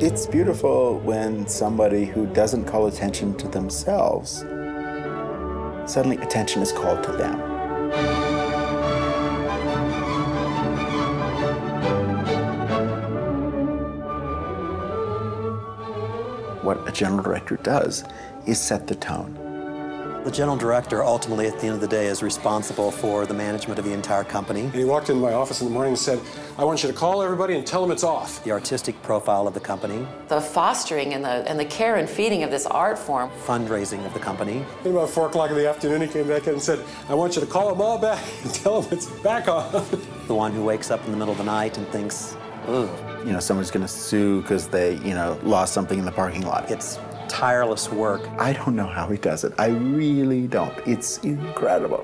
It's beautiful when somebody who doesn't call attention to themselves, suddenly attention is called to them. What a general director does is set the tone. The general director, ultimately, at the end of the day, is responsible for the management of the entire company. And he walked into my office in the morning and said, I want you to call everybody and tell them it's off. The artistic profile of the company. The fostering and the care and feeding of this art form. Fundraising of the company. And about 4 o'clock in the afternoon, he came back in and said, I want you to call them all back and tell them it's back on. The one who wakes up in the middle of the night and thinks, ugh. You know, someone's going to sue because they, lost something in the parking lot. It's tireless work. I don't know how he does it. I really don't. It's incredible.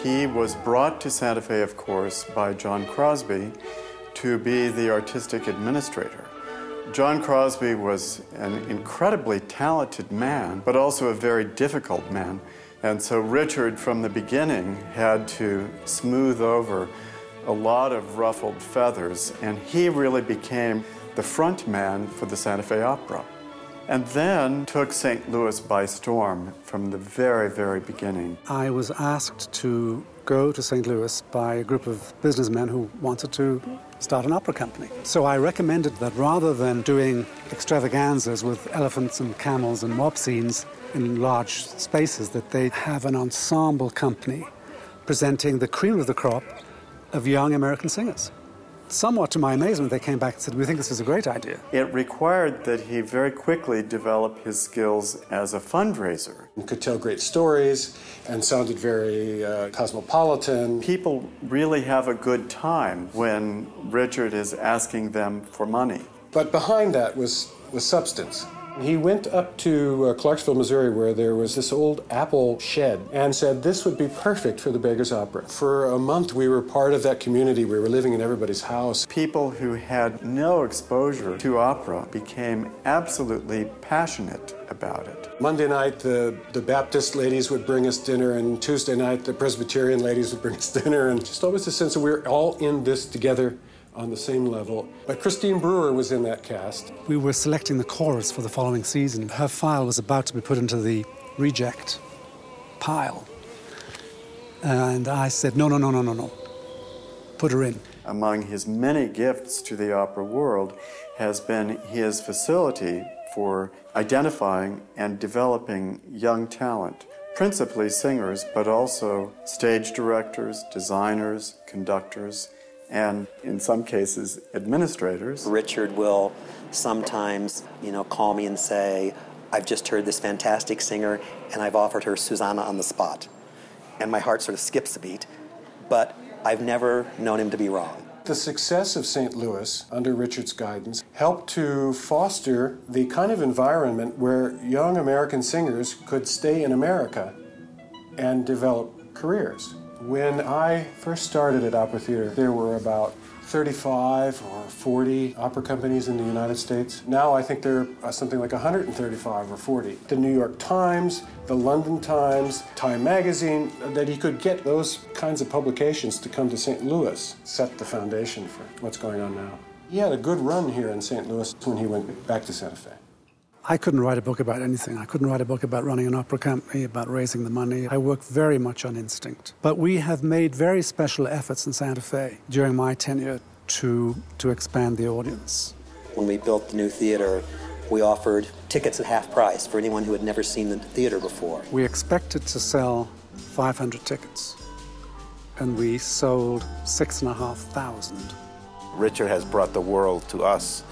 He was brought to Santa Fe, of course, by John Crosby to be the artistic administrator. John Crosby was an incredibly talented man, but also a very difficult man. And so Richard, from the beginning, had to smooth over a lot of ruffled feathers, and he really became the front man for the Santa Fe Opera. And then took St. Louis by storm from the very, very beginning. I was asked to go to St. Louis by a group of businessmen who wanted to start an opera company. So I recommended that rather than doing extravaganzas with elephants and camels and mob scenes in large spaces, that they have an ensemble company presenting the cream of the crop of young American singers. Somewhat to my amazement, they came back and said, we think this is a great idea. It required that he very quickly develop his skills as a fundraiser. He could tell great stories and sounded very cosmopolitan. People really have a good time when Richard is asking them for money. But behind that was substance. He went up to Clarksville, Missouri, where there was this old apple shed, and said this would be perfect for the Beggar's Opera. For a month, we were part of that community. We were living in everybody's house. People who had no exposure to opera became absolutely passionate about it. Monday night, the Baptist ladies would bring us dinner, and Tuesday night, the Presbyterian ladies would bring us dinner, and just always a sense that we were all in this together on the same level. But Christine Brewer was in that cast. We were selecting the chorus for the following season. Her file was about to be put into the reject pile. And I said, no. Put her in. Among his many gifts to the opera world has been his facility for identifying and developing young talent, principally singers, but also stage directors, designers, conductors, and in some cases, administrators. Richard will sometimes, call me and say, I've just heard this fantastic singer, and I've offered her Susanna on the spot. And my heart sort of skips a beat, but I've never known him to be wrong. The success of St. Louis, under Richard's guidance, helped to foster the kind of environment where young American singers could stay in America and develop careers. When I first started at Opera Theater, there were about 35 or 40 opera companies in the United States. Now I think there are something like 135 or 40. The New York Times, the London Times, Time Magazine, that he could get those kinds of publications to come to St. Louis, set the foundation for what's going on now. He had a good run here in St. Louis when he went back to Santa Fe. I couldn't write a book about anything. I couldn't write a book about running an opera company, about raising the money. I work very much on instinct. But we have made very special efforts in Santa Fe during my tenure to expand the audience. When we built the new theater, we offered tickets at half price for anyone who had never seen the theater before. We expected to sell 500 tickets, and we sold 6,500. Richard has brought the world to us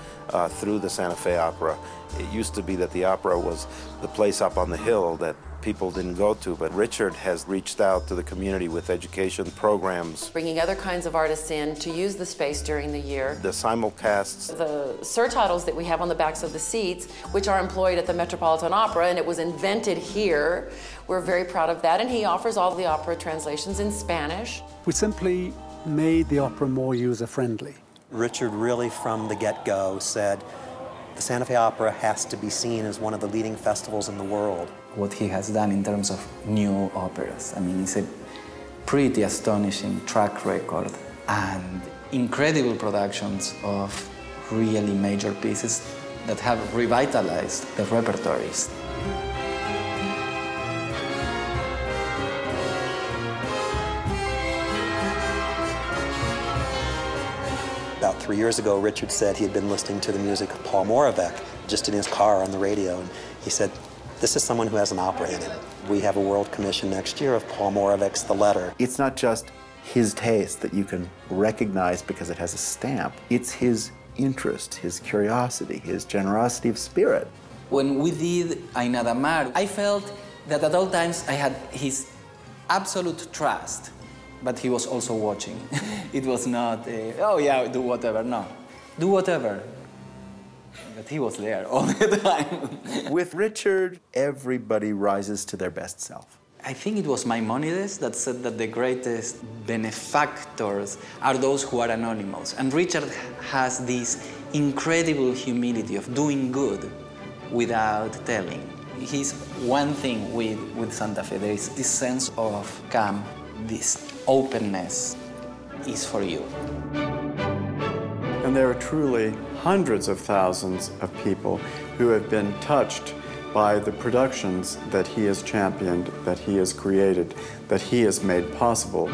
through the Santa Fe Opera. It used to be that the opera was the place up on the hill that people didn't go to, but Richard has reached out to the community with education programs. Bringing other kinds of artists in to use the space during the year. The simulcasts. The surtitles that we have on the backs of the seats, which are employed at the Metropolitan Opera, and it was invented here. We're very proud of that, and he offers all the opera translations in Spanish. We simply made the opera more user-friendly. Richard really, from the get-go, said, the Santa Fe Opera has to be seen as one of the leading festivals in the world. What he has done in terms of new operas, I mean, it's a pretty astonishing track record, and incredible productions of really major pieces that have revitalized the repertories. About 3 years ago, Richard said he had been listening to the music of Paul Moravec just in his car on the radio, and he said, this is someone who has an opera in him. We have a world commission next year of Paul Moravec's The Letter. It's not just his taste that you can recognize because it has a stamp. It's his interest, his curiosity, his generosity of spirit. When we did Aina Damar, I felt that at all times I had his absolute trust, but he was also watching. It was not, oh yeah, do whatever, no. Do whatever. But he was there all the time. With Richard, everybody rises to their best self. I think it was Maimonides that said that the greatest benefactors are those who are anonymous. And Richard has this incredible humility of doing good without telling. He's one thing with Santa Fe. There is this sense of calm, this openness is for you. And there are truly hundreds of thousands of people who have been touched by the productions that he has championed, that he has created, that he has made possible.